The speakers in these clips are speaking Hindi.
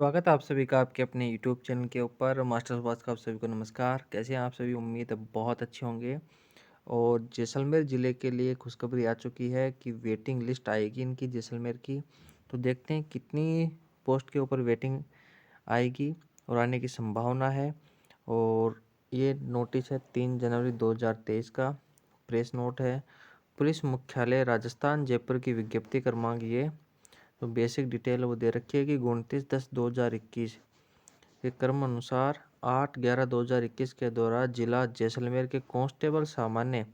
स्वागत है आप सभी का आपके अपने यूट्यूब चैनल के ऊपर मास्टर बात का आप सभी को नमस्कार। कैसे हैं आप सभी? उम्मीद है बहुत अच्छे होंगे। और जैसलमेर ज़िले के लिए खुशखबरी आ चुकी है कि वेटिंग लिस्ट आएगी इनकी जैसलमेर की। तो देखते हैं कितनी पोस्ट के ऊपर वेटिंग आएगी और आने की संभावना है। और ये नोटिस है 3 जनवरी 2023 का प्रेस नोट है। पुलिस मुख्यालय राजस्थान जयपुर की विज्ञप्ति क्रमांक ये। तो बेसिक डिटेल वो दे रखी है कि 29/10/2021 के क्रम अनुसार 8/11/2021 के दौरान जिला जैसलमेर के कांस्टेबल सामान्य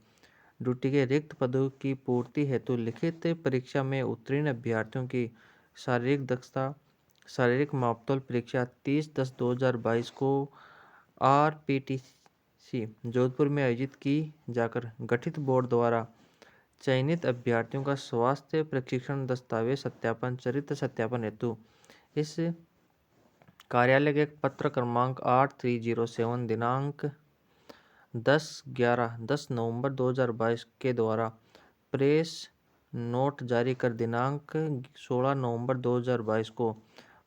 ड्यूटी के रिक्त पदों की पूर्ति हेतु लिखित परीक्षा में उत्तीर्ण अभ्यर्थियों की शारीरिक दक्षता शारीरिक मापतौल परीक्षा 30/10/2022 को आरपीटीसी जोधपुर में आयोजित की जाकर गठित बोर्ड द्वारा चयनित अभ्यर्थियों का स्वास्थ्य प्रशिक्षण दस्तावेज सत्यापन चरित्र सत्यापन हेतु इस कार्यालय के एक पत्र क्रमांक 8307 दिनांक 10 नवंबर 2022 के द्वारा प्रेस नोट जारी कर दिनांक 16 नवंबर 2022 को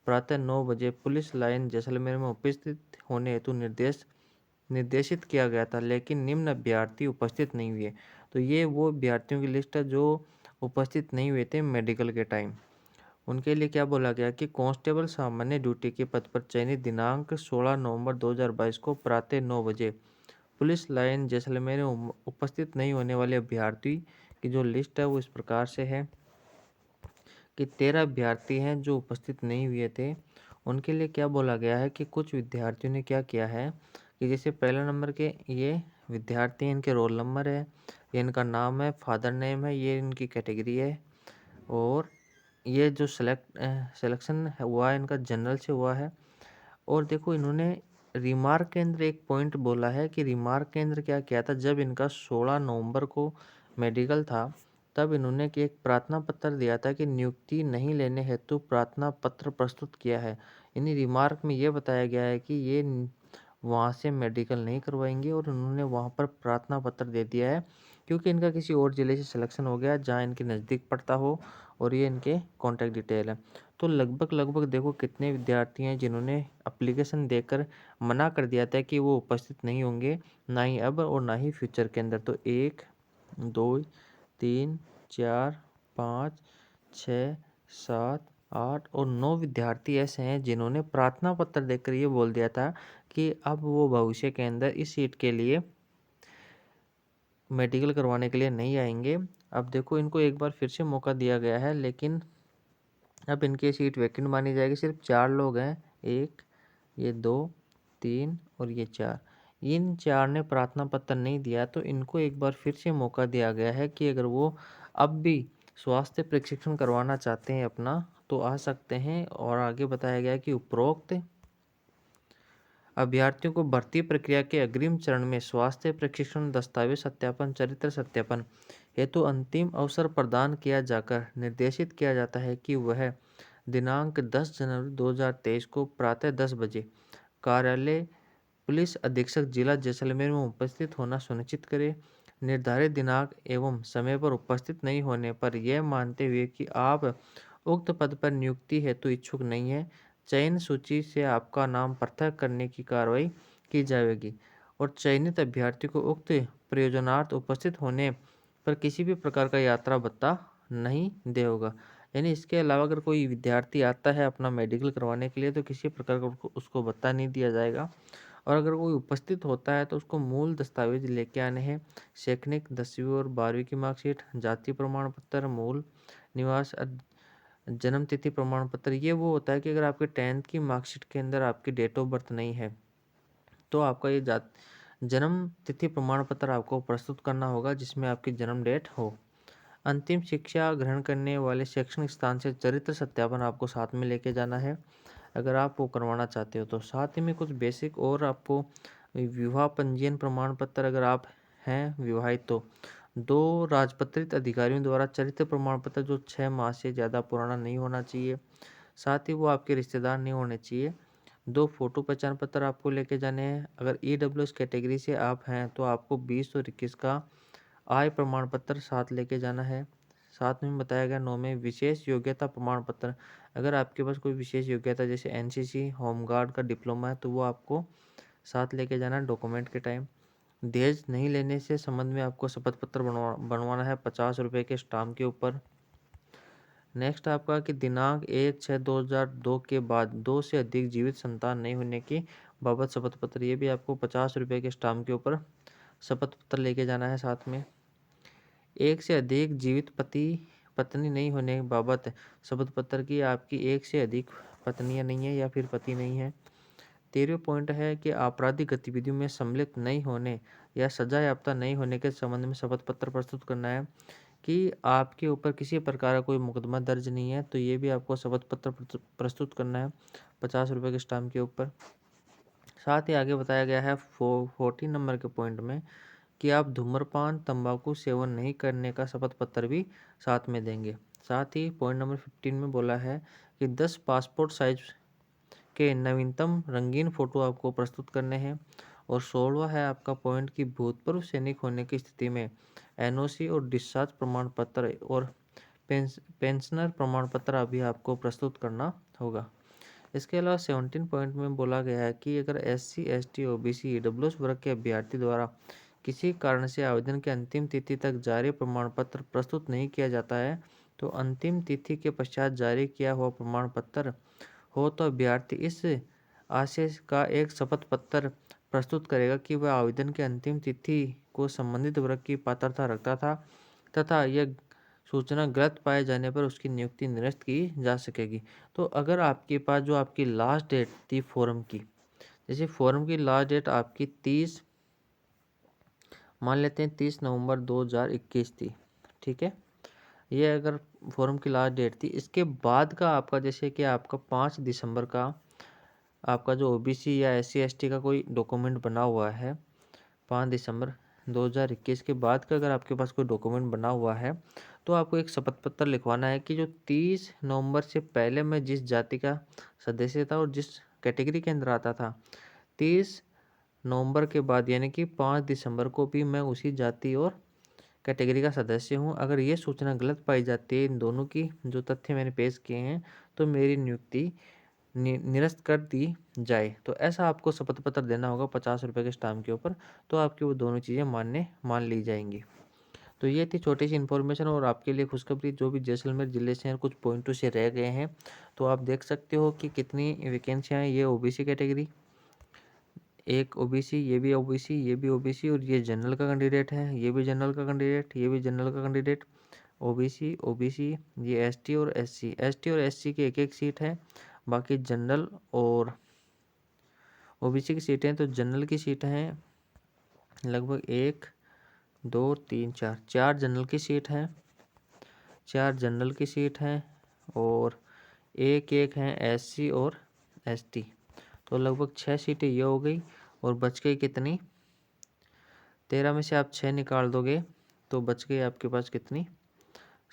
प्रातः 9 बजे पुलिस लाइन जैसलमेर में उपस्थित होने हेतु निर्देशित किया गया था, लेकिन निम्न अभ्यर्थी उपस्थित नहीं हुए। तो ये वो अभ्यर्थियों की लिस्ट है जो उपस्थित नहीं हुए थे मेडिकल के टाइम। उनके लिए क्या बोला गया कि कांस्टेबल सामान्य ड्यूटी के पद पर चयनित दिनांक 16 नवंबर 2022 को प्रातः 9 बजे पुलिस लाइन जैसलमेर में उपस्थित नहीं होने वाले अभ्यर्थी की जो लिस्ट है वो इस प्रकार से है कि 13 अभ्यर्थी हैं जो उपस्थित नहीं हुए थे। उनके लिए क्या बोला गया है कि कुछ विद्यार्थियों ने क्या किया है कि जैसे पहले नंबर के ये विद्यार्थी हैं, इनके रोल नंबर है, ये इनका नाम है, फादर नेम है, ये इनकी कैटेगरी है। और ये जो सिलेक्शन हुआ है इनका जनरल से हुआ है। और देखो इन्होंने रिमार्क के अंदर एक पॉइंट बोला है कि रिमार्क के अंदर क्या किया था, जब इनका 16 नवंबर को मेडिकल था तब इन्होंने कि एक प्रार्थना पत्र दिया था कि नियुक्ति नहीं लेने हेतु प्रार्थना पत्र प्रस्तुत किया है। यानी रिमार्क में ये बताया गया है कि ये वहाँ से मेडिकल नहीं करवाएंगे और उन्होंने वहाँ पर प्रार्थना पत्र दे दिया है क्योंकि इनका किसी और ज़िले से सिलेक्शन हो गया जहाँ इनके नज़दीक पड़ता हो। और ये इनके कॉन्टैक्ट डिटेल है। तो लगभग देखो कितने विद्यार्थी हैं जिन्होंने एप्लीकेशन देकर मना कर दिया था कि वो उपस्थित नहीं होंगे, ना ही अब और ना ही फ्यूचर के अंदर। तो 1 2 3 4 5 6 7 8 और 9 विद्यार्थी ऐसे हैं जिन्होंने प्रार्थना पत्र देकर ये बोल दिया था कि अब वो भविष्य के अंदर इस सीट के लिए मेडिकल करवाने के लिए नहीं आएंगे। अब देखो इनको एक बार फिर से मौका दिया गया है, लेकिन अब इनकी सीट वैकेंट मानी जाएगी। सिर्फ 4 लोग हैं, एक, ये 2, 3 और ये 4। इन 4 ने प्रार्थना पत्र नहीं दिया, तो इनको एक बार फिर से मौका दिया गया है कि अगर वो अब भी स्वास्थ्य प्रशिक्षण करवाना चाहते हैं अपना तो आ सकते हैं। और आगे बताया गया है कि उपरोक्त अभ्यर्थियों को भर्ती प्रक्रिया के अग्रिम चरण में स्वास्थ्य प्रशिक्षण दस्तावेज सत्यापन चरित्र सत्यापन हेतु अंतिम अवसर प्रदान किया जाकर निर्देशित किया जाता है कि वह दिनांक 10 जनवरी 2023 को प्रातः 10 बजे कार्यालय पुलिस अधीक्षक जिला जैसलमेर में उपस्थित होना सुनिश्चित करे। निर्धारित दिनांक एवं समय पर उपस्थित नहीं होने पर यह मानते हुए कि आप उक्त पद पर नियुक्ति हेतु इच्छुक नहीं है, चयन सूची से आपका नाम पृथक करने की कार्रवाई की जाएगी और चयनित अभ्यर्थी को उक्त प्रयोजनार्थ उपस्थित होने पर किसी भी प्रकार का यात्रा भत्ता नहीं देगा होगा। यानी इसके अलावा अगर कोई विद्यार्थी आता है अपना मेडिकल करवाने के लिए तो किसी प्रकार का उसको भत्ता नहीं दिया जाएगा। और अगर कोई उपस्थित होता है तो उसको मूल दस्तावेज लेके आने हैं। शैक्षणिक 10वीं और 12वीं की मार्कशीट, जाति प्रमाण पत्र, मूल निवास जन्म तिथि प्रमाण पत्र। ये वो होता है कि अगर आपके 10th की मार्कशीट के अंदर आपकी डेट ऑफ बर्थ नहीं है तो आपका ये जन्म तिथि प्रमाण पत्र आपको प्रस्तुत करना होगा जिसमें आपकी जन्म डेट हो। अंतिम शिक्षा ग्रहण करने वाले शैक्षणिक स्थान से चरित्र सत्यापन आपको साथ में लेके जाना है अगर आप वो करवाना चाहते हो तो। साथ ही में कुछ बेसिक और आपको विवाह पंजीयन प्रमाण पत्र अगर आप हैं विवाहित तो 2 राजपत्रित अधिकारियों द्वारा चरित्र प्रमाण पत्र जो 6 माह से ज़्यादा पुराना नहीं होना चाहिए। साथ ही वो आपके रिश्तेदार नहीं होने चाहिए। 2 फोटो पहचान पत्र आपको लेके जाने हैं। अगर ईडब्ल्यूएस कैटेगरी से आप हैं तो आपको 20 और 21 का आय प्रमाण पत्र साथ लेके जाना है। साथ में बताया गया 9 में विशेष योग्यता प्रमाण पत्र। अगर आपके पास कोई विशेष योग्यता जैसे एनसीसी, होमगार्ड का डिप्लोमा है तो वो आपको साथ लेके जाना है डॉक्यूमेंट के टाइम। दहेज नहीं लेने से संबंध में आपको शपथ पत्र बनवाना है 50 रुपये के स्टाम्प के ऊपर। नेक्स्ट आपका कि दिनांक 1/6/2002 के बाद 2 से अधिक जीवित संतान नहीं होने की बाबत शपथ पत्र, ये भी आपको 50 रुपये के स्टाम्प के ऊपर शपथ पत्र लेके जाना है साथ में। 1 से अधिक जीवित पति पत्नी नहीं होने के बाबत शपथ पत्र की आपकी 1 से अधिक पत्नियां नहीं है या फिर पति नहीं है। 13वां पॉइंट है कि आपराधिक गतिविधियों में सम्मिलित नहीं होने या सजा याफ्ता नहीं होने के संबंध में शपथ पत्र प्रस्तुत करना है कि आपके ऊपर किसी प्रकार का कोई मुकदमा दर्ज नहीं है, तो ये भी आपको शपथ पत्र प्रस्तुत करना है 50 रुपये के स्टाम्प के ऊपर। साथ ही आगे बताया गया है 14 नंबर के पॉइंट में कि आप धूम्रपान तंबाकू सेवन नहीं करने का शपथ पत्र भी साथ में देंगे। साथ ही पॉइंट नंबर 15 में बोला है कि 10 पासपोर्ट साइज के नवीनतम रंगीन फोटो आपको प्रस्तुत करने हैं। और 16वां है आपका पॉइंट कि भूतपूर्व सैनिक होने की स्थिति में एनओसी और डिस्चार्ज प्रमाण पत्र और पेंशनर प्रमाण पत्र अभी आपको प्रस्तुत करना होगा। इसके अलावा 17 पॉइंट में बोला गया है कि अगर SC ST OBC EWS वर्ग के अभ्यर्थी द्वारा किसी कारण से आवेदन की अंतिम तिथि तक जारी प्रमाण पत्र प्रस्तुत नहीं किया जाता है तो अंतिम तिथि के पश्चात जारी किया हुआ प्रमाण पत्र हो तो अभ्यर्थी इस आशय का एक शपथ पत्र प्रस्तुत करेगा कि वह आवेदन की अंतिम तिथि को संबंधित वर्ग की पात्रता रखता था तथा यह सूचना गलत पाए जाने पर उसकी नियुक्ति निरस्त की जा सकेगी। तो अगर आपके पास जो आपकी लास्ट डेट थी फॉर्म की, जैसे फॉर्म की लास्ट डेट आपकी 30 मान लेते हैं 30 नवंबर 2021 थी, ठीक है, ये अगर फॉर्म की लास्ट डेट थी, इसके बाद का आपका जैसे कि आपका 5 दिसंबर का आपका जो OBC या SC ST का कोई डॉक्यूमेंट बना हुआ है 5 दिसंबर 2021 के बाद का अगर आपके पास कोई डॉक्यूमेंट बना हुआ है तो आपको एक शपथ पत्र लिखवाना है कि जो 30 नवंबर से पहले मैं जिस जाति का सदस्य था और जिस कैटेगरी के अंदर आता था 30 नवंबर के बाद यानी कि 5 दिसंबर को भी मैं उसी जाति और कैटेगरी का सदस्य हूं। अगर ये सूचना गलत पाई जाती है इन दोनों की जो तथ्य मैंने पेश किए हैं तो मेरी नियुक्ति निरस्त कर दी जाए। तो ऐसा आपको शपथ पत्र देना होगा 50 रुपये के स्टाम्प के ऊपर, तो आपकी वो दोनों चीज़ें मान ली जाएंगी। तो ये थी छोटी सी इन्फॉर्मेशन और आपके लिए खुशखबरी जो भी जैसलमेर जिले से हैं कुछ पॉइंटों से रह गए हैं तो आप देख सकते हो कि कितनी वैकेंसियाँ हैं। ये OBC कैटेगरी, एक OBC, ये भी OBC, ये भी OBC और ये जनरल का कैंडिडेट है, ये भी जनरल का कैंडिडेट, ये भी जनरल का कैंडिडेट, OBC, ये ST और SC और SC की एक सीट है, बाकी जनरल और OBC की सीटें। तो जनरल की सीटें हैं लगभग 1 2 3 4 जनरल की सीट हैं, 4 जनरल की सीट हैं और एक हैं SC और ST। तो लगभग 6 सीटें ये हो गई और बच गई कितनी, 13 में से आप 6 निकाल दोगे तो बच गई आपके पास कितनी,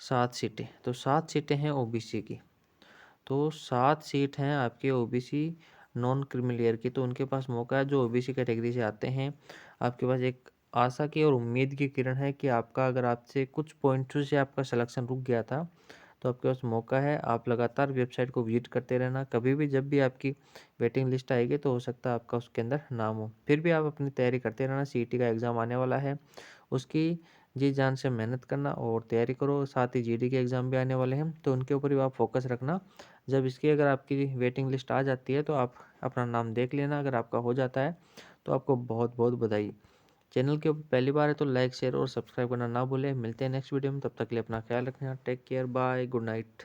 7 सीटें। तो 7 सीटें हैं OBC की, तो 7 सीट हैं आपके OBC नॉन क्रीमिलियर की। तो उनके पास मौका है जो OBC कैटेगरी से आते हैं। आपके पास एक आशा की और उम्मीद की किरण है कि आपका अगर आपसे कुछ पॉइंट्स से आपका सिलेक्शन रुक गया था तो आपके पास मौका है। आप लगातार वेबसाइट को विजिट करते रहना, कभी भी जब भी आपकी वेटिंग लिस्ट आएगी तो हो सकता है आपका उसके अंदर नाम हो। फिर भी आप अपनी तैयारी करते रहना, CET का एग्ज़ाम आने वाला है, उसकी जी जान से मेहनत करना और तैयारी करो। साथ ही GD के एग्ज़ाम भी आने वाले हैं तो उनके ऊपर भी आप फोकस रखना। जब इसकी अगर आपकी वेटिंग लिस्ट आ जाती है तो आप अपना नाम देख लेना, अगर आपका हो जाता है तो आपको बहुत बहुत बधाई। चैनल के ऊपर पहली बार है तो लाइक शेयर और सब्सक्राइब करना ना भूलें। मिलते हैं नेक्स्ट वीडियो में, तब तक के लिए अपना ख्याल रखना। Take care, bye, good night.